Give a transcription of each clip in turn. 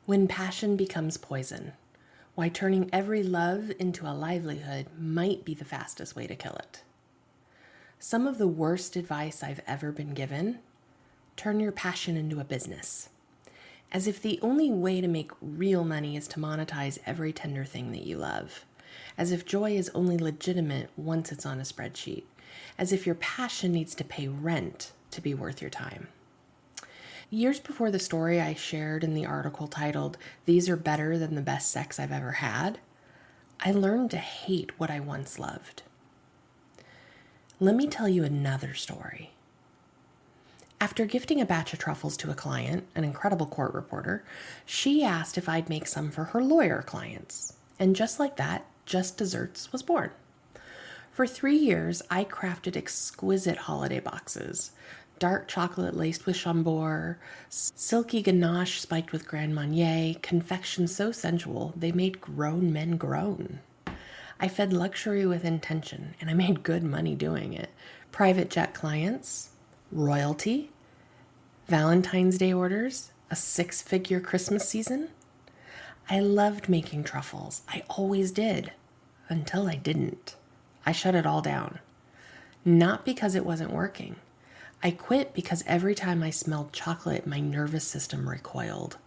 When passion becomes poison, why turning every love into a livelihood might be the fastest way to kill it. Some of the worst advice I've ever been given: turn your passion into a business. As if the only way to make real money is to monetize every tender thing that you love. As if joy is only legitimate once it's on a spreadsheet. As if your passion needs to pay rent to be worth your time. Years before the story I shared in the article titled, "These Are Better Than the Best Sex I've Ever Had," I learned to hate what I once loved. Let me tell you another story. After gifting a batch of truffles to a client, an incredible court reporter, she asked if I'd make some for her lawyer clients. And just like that, Just Desserts was born. For 3 years, I crafted exquisite holiday boxes. Dark chocolate laced with Chambord, silky ganache spiked with Grand Marnier, confection so sensual they made grown men groan. I fed luxury with intention, and I made good money doing it. Private jet clients, royalty, Valentine's Day orders, a 6-figure Christmas season. I loved making truffles. I always did, until I didn't. I shut it all down. Not because it wasn't working. I quit because every time I smelled chocolate, my nervous system recoiled.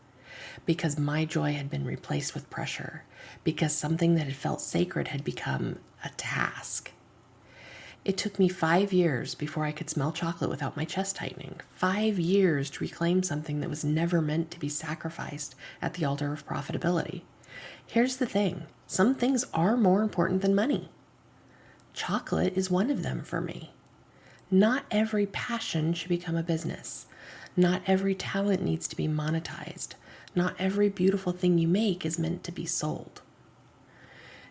Because my joy had been replaced with pressure. Because something that had felt sacred had become a task. It took me 5 years before I could smell chocolate without my chest tightening. 5 years to reclaim something that was never meant to be sacrificed at the altar of profitability. Here's the thing. Some things are more important than money. Chocolate is one of them for me. Not every passion should become a business. Not every talent needs to be monetized. Not every beautiful thing you make is meant to be sold.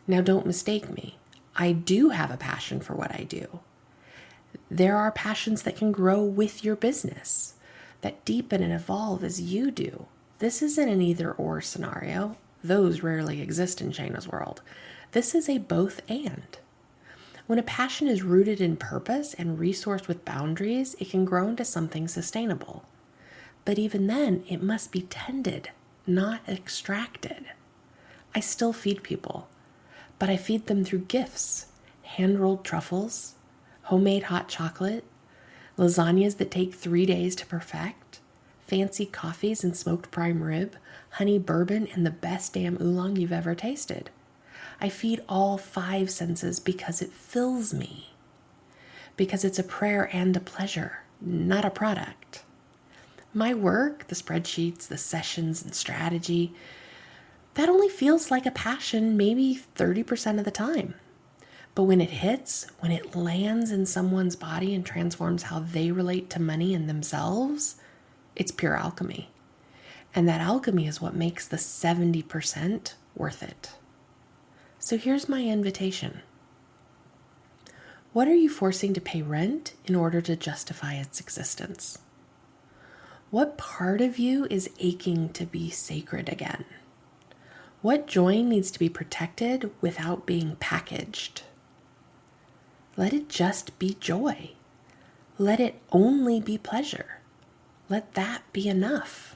Now, don't mistake me. I do have a passion for what I do. There are passions that can grow with your business, that deepen and evolve as you do. This isn't an either-or scenario. Those rarely exist in Shayna's world. This is a both and. When a passion is rooted in purpose and resourced with boundaries, it can grow into something sustainable. But even then, it must be tended, not extracted. I still feed people, but I feed them through gifts, hand-rolled truffles, homemade hot chocolate, lasagnas that take 3 days to perfect, fancy coffees and smoked prime rib, honey bourbon, and the best damn oolong you've ever tasted. I feed all 5 senses because it fills me. Because it's a prayer and a pleasure, not a product. My work, the spreadsheets, the sessions, and strategy, that only feels like a passion maybe 30% of the time. But when it hits, when it lands in someone's body and transforms how they relate to money and themselves, it's pure alchemy. And that alchemy is what makes the 70% worth it. So here's my invitation. What are you forcing to pay rent in order to justify its existence? What part of you is aching to be sacred again? What joy needs to be protected without being packaged? Let it just be joy. Let it only be pleasure. Let that be enough.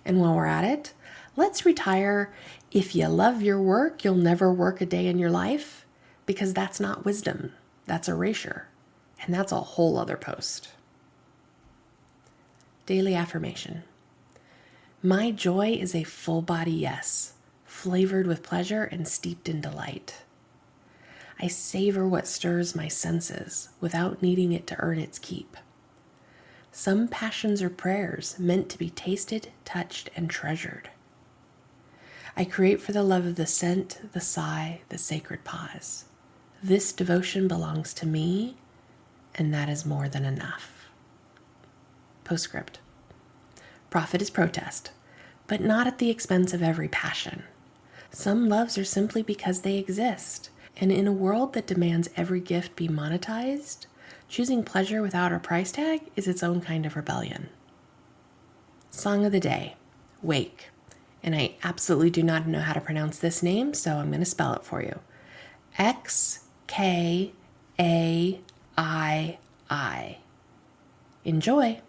And while we're at it, let's retire "if you love your work, you'll never work a day in your life," because that's not wisdom. That's erasure. And that's a whole other post. Daily affirmation. My joy is a full body yes, flavored with pleasure and steeped in delight. I savor what stirs my senses without needing it to earn its keep. Some passions are prayers meant to be tasted, touched, and treasured. I create for the love of the scent, the sigh, the sacred pause. This devotion belongs to me, and that is more than enough. Postscript. Profit is protest, but not at the expense of every passion. Some loves are simply because they exist, and in a world that demands every gift be monetized, choosing pleasure without a price tag is its own kind of rebellion. Song of the day, Wake. And I absolutely do not know how to pronounce this name, so I'm going to spell it for you. Xkaii. Enjoy.